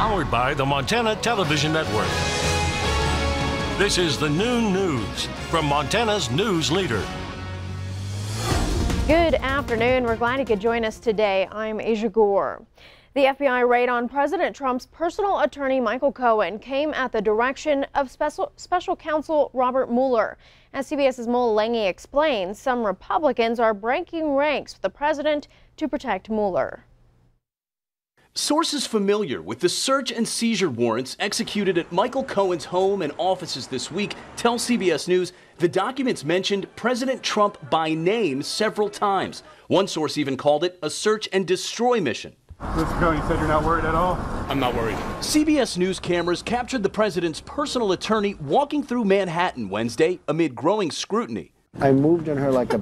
Powered by the Montana Television Network. This is the Noon News from Montana's news leader. Good afternoon. We're glad you could join us today. I'm Aja Goare. The FBI raid on President Trump's personal attorney Michael Cohen came at the direction of special counsel Robert Mueller. As CBS's Mola Lengi explains, some Republicans are breaking ranks with the president to protect Mueller. Sources familiar with the search and seizure warrants executed at Michael Cohen's home and offices this week tell CBS News the documents mentioned President Trump by name several times. One source even called it a search and destroy mission. Mr. Cohen, you said you're not worried at all? I'm not worried. CBS News cameras captured the president's personal attorney walking through Manhattan Wednesday amid growing scrutiny. I moved on her like a...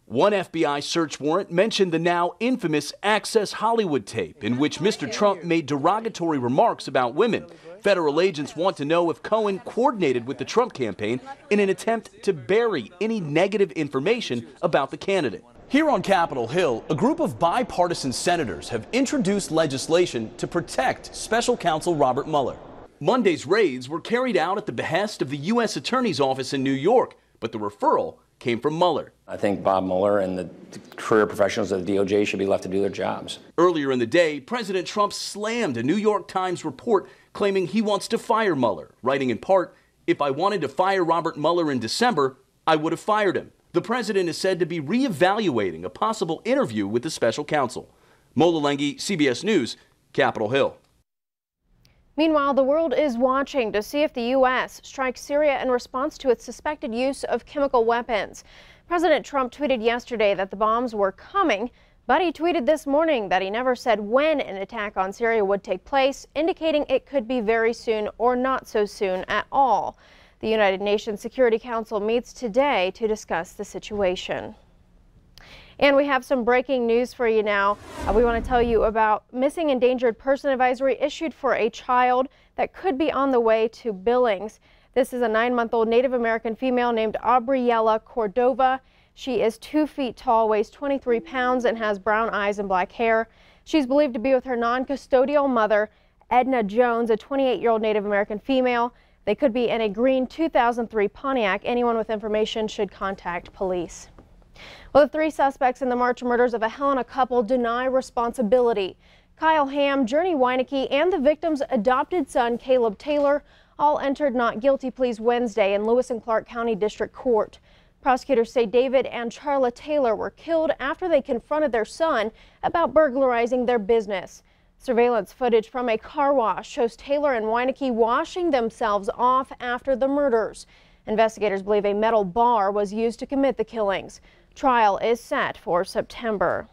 One FBI search warrant mentioned the now infamous Access Hollywood tape in which Mr. Trump made derogatory remarks about women. Federal agents want to know if Cohen coordinated with the Trump campaign in an attempt to bury any negative information about the candidate. Here on Capitol Hill, a group of bipartisan senators have introduced legislation to protect special counsel Robert Mueller. Monday's raids were carried out at the behest of the U.S. Attorney's Office in New York, but the referral came from Mueller. I think Bob Mueller and the career professionals of the DOJ should be left to do their jobs. Earlier in the day, President Trump slammed a New York Times report claiming he wants to fire Mueller, writing in part, "If I wanted to fire Robert Mueller in December, I would have fired him." The president is said to be reevaluating a possible interview with the special counsel. Mola Lengi, CBS News, Capitol Hill. Meanwhile, the world is watching to see if the U.S. strikes Syria in response to its suspected use of chemical weapons. President Trump tweeted yesterday that the bombs were coming, but he tweeted this morning that he never said when an attack on Syria would take place, indicating it could be very soon or not so soon at all. The United Nations Security Council meets today to discuss the situation. And we have some breaking news for you now. We want to tell you about missing endangered person advisory issued for a child that could be on the way to Billings. This is a 9-month-old Native American female named Aubriella Cordova. She is 2 feet tall, weighs 23 pounds, and has brown eyes and black hair. She's believed to be with her non-custodial mother, Edna Jones, a 28-year-old Native American female. They could be in a green 2003 Pontiac. Anyone with information should contact police. Well, the 3 suspects in the March murders of a Helena couple deny responsibility. Kyle Ham, Journey Weinecke, and the victim's adopted son, Caleb Taylor, all entered not guilty pleas Wednesday in Lewis and Clark County District Court. Prosecutors say David and Charla Taylor were killed after they confronted their son about burglarizing their business. Surveillance footage from a car wash shows Taylor and Weinecke washing themselves off after the murders. Investigators believe a metal bar was used to commit the killings. Trial is set for September.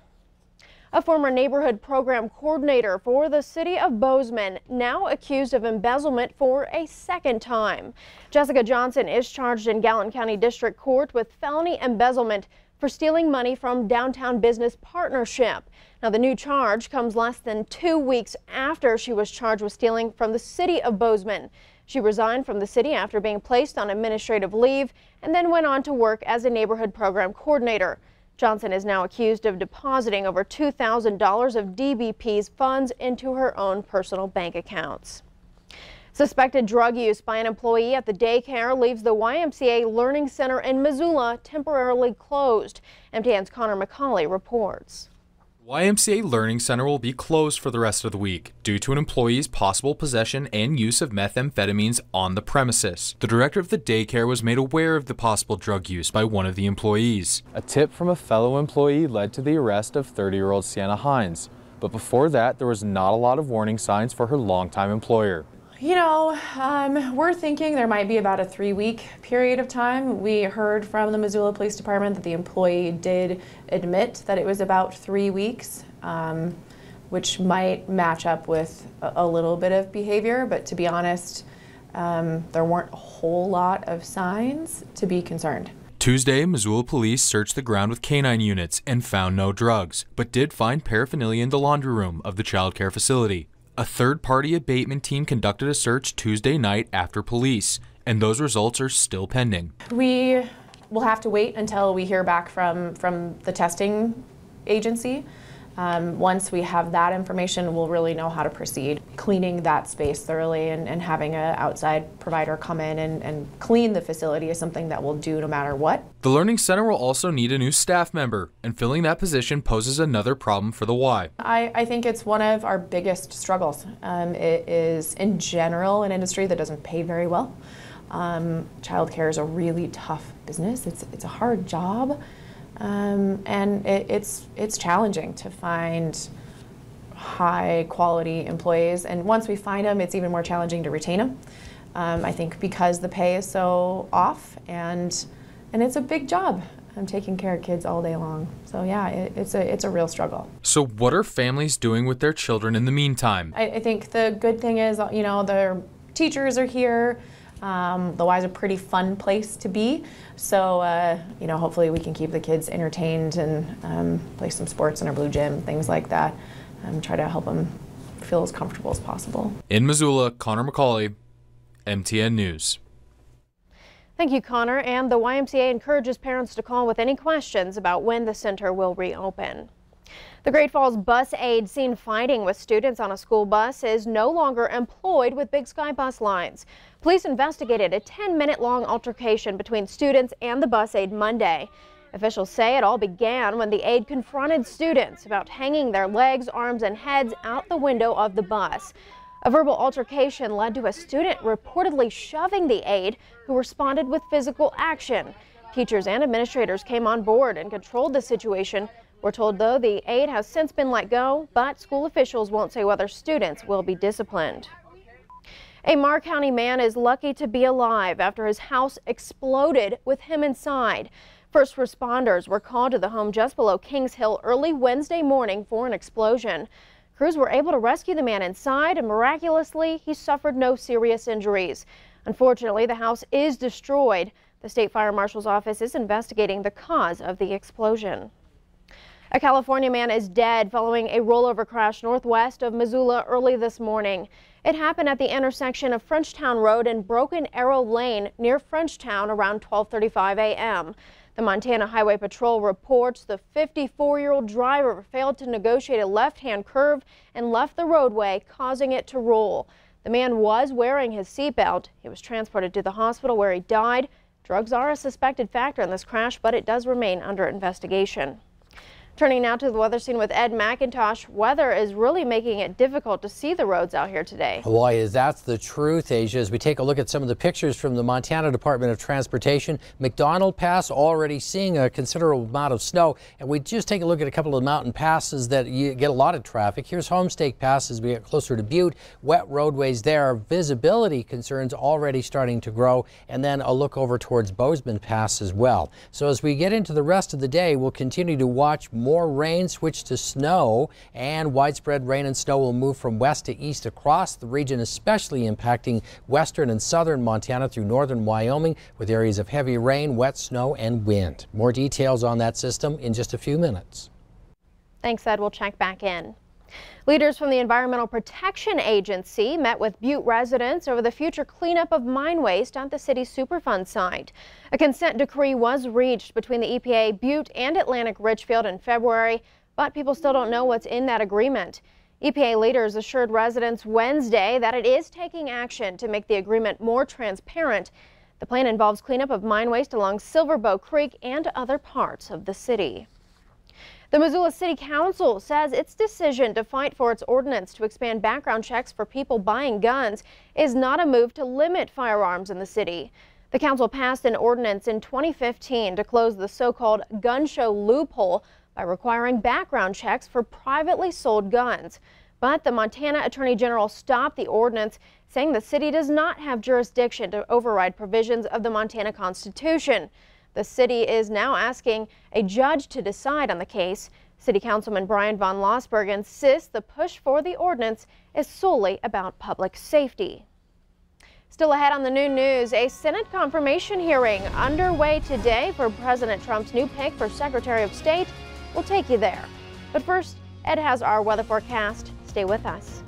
A former neighborhood program coordinator for the city of Bozeman now accused of embezzlement for a second time. Jessica Johnson is charged in Gallatin County District Court with felony embezzlement for stealing money from Downtown Business Partnership. Now, the new charge comes less than 2 weeks after she was charged with stealing from the city of Bozeman. She resigned from the city after being placed on administrative leave and then went on to work as a neighborhood program coordinator. Johnson is now accused of depositing over $2,000 of DBP's funds into her own personal bank accounts. Suspected drug use by an employee at the daycare leaves the YMCA Learning Center in Missoula temporarily closed. MTN's Connor McCauley reports. YMCA Learning Center will be closed for the rest of the week due to an employee's possible possession and use of methamphetamines on the premises. The director of the daycare was made aware of the possible drug use by one of the employees. A tip from a fellow employee led to the arrest of 30-year-old Sienna Hines. But before that, there was not a lot of warning signs for her longtime employer. You know, we're thinking there might be about a 3-week period of time. We heard from the Missoula Police Department that the employee did admit that it was about 3 weeks, which might match up with a little bit of behavior, but to be honest, there weren't a whole lot of signs to be concerned. Tuesday, Missoula police searched the ground with canine units and found no drugs, but did find paraphernalia in the laundry room of the child care facility. A third-party abatement team conducted a search Tuesday night after police, and those results are still pending. We will have to wait until we hear back from the testing agency. Once we have that information, we'll really know how to proceed. Cleaning that space thoroughly and having an outside provider come in and clean the facility is something that we'll do no matter what. The Learning Center will also need a new staff member, and filling that position poses another problem for the Y. I think it's one of our biggest struggles. It is, in general, an industry that doesn't pay very well. Childcare is a really tough business. It's a hard job. And it's challenging to find high quality employees, and once we find them, it's even more challenging to retain them. I think because the pay is so off, and it's a big job. I'm taking care of kids all day long, so yeah, it's a real struggle. So what are families doing with their children in the meantime? I think the good thing is, their teachers are here. The Y is a pretty fun place to be, so hopefully we can keep the kids entertained and play some sports in our blue gym, things like that, and try to help them feel as comfortable as possible. In Missoula, Connor McCauley, MTN News. Thank you, Connor. And the YMCA encourages parents to call with any questions about when the center will reopen. The Great Falls bus aide seen fighting with students on a school bus is no longer employed with Big Sky Bus Lines. Police investigated a 10-minute-long altercation between students and the bus aide Monday. Officials say it all began when the aide confronted students about hanging their legs, arms, and heads out the window of the bus. A verbal altercation led to a student reportedly shoving the aide, who responded with physical action. Teachers and administrators came on board and controlled the situation. We're told, though, the aide has since been let go, but school officials won't say whether students will be disciplined. A Marr County man is lucky to be alive after his house exploded with him inside. First responders were called to the home just below Kings Hill early Wednesday morning for an explosion. Crews were able to rescue the man inside, and miraculously, he suffered no serious injuries. Unfortunately, the house is destroyed. The state fire marshal's office is investigating the cause of the explosion. A California man is dead following a rollover crash northwest of Missoula early this morning. It happened at the intersection of Frenchtown Road and Broken Arrow Lane near Frenchtown around 12:35 a.m. The Montana Highway Patrol reports the 54-year-old driver failed to negotiate a left-hand curve and left the roadway, causing it to roll. The man was wearing his seatbelt. He was transported to the hospital where he died. Drugs are a suspected factor in this crash, but it does remain under investigation. Turning now to the weather scene with Ed McIntosh. Weather is really making it difficult to see the roads out here today. Boy, that's the truth, Asia. As we take a look at some of the pictures from the Montana Department of Transportation, McDonald Pass already seeing a considerable amount of snow. And we just take a look at a couple of mountain passes that you get a lot of traffic. Here's Homestake Pass as we get closer to Butte. Wet roadways there. Visibility concerns already starting to grow. And then a look over towards Bozeman Pass as well. So as we get into the rest of the day, we'll continue to watch more rain switch to snow, and widespread rain and snow will move from west to east across the region, especially impacting western and southern Montana through northern Wyoming, with areas of heavy rain, wet snow, and wind. More details on that system in just a few minutes. Thanks, Ed. We'll check back in. Leaders from the Environmental Protection Agency met with Butte residents over the future cleanup of mine waste at the city's Superfund site. A consent decree was reached between the EPA, Butte, and Atlantic Richfield in February, but people still don't know what's in that agreement. EPA leaders assured residents Wednesday that it is taking action to make the agreement more transparent. The plan involves cleanup of mine waste along Silverbow Creek and other parts of the city. The Missoula City Council says its decision to fight for its ordinance to expand background checks for people buying guns is not a move to limit firearms in the city. The council passed an ordinance in 2015 to close the so-called gun show loophole by requiring background checks for privately sold guns. But the Montana Attorney General stopped the ordinance, saying the city does not have jurisdiction to override provisions of the Montana Constitution. The city is now asking a judge to decide on the case. City Councilman Brian Von Lossberg insists the push for the ordinance is solely about public safety. Still ahead on the noon news, a Senate confirmation hearing underway today for President Trump's new pick for Secretary of State. We'll take you there. But first, Ed has our weather forecast. Stay with us.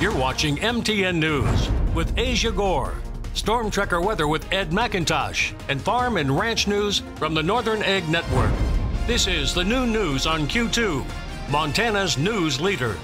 You're watching MTN News with Aja Goare. Storm Tracker weather with Ed McIntosh, and farm and ranch news from the Northern Egg Network. This is the noon news on Q2, Montana's news leader.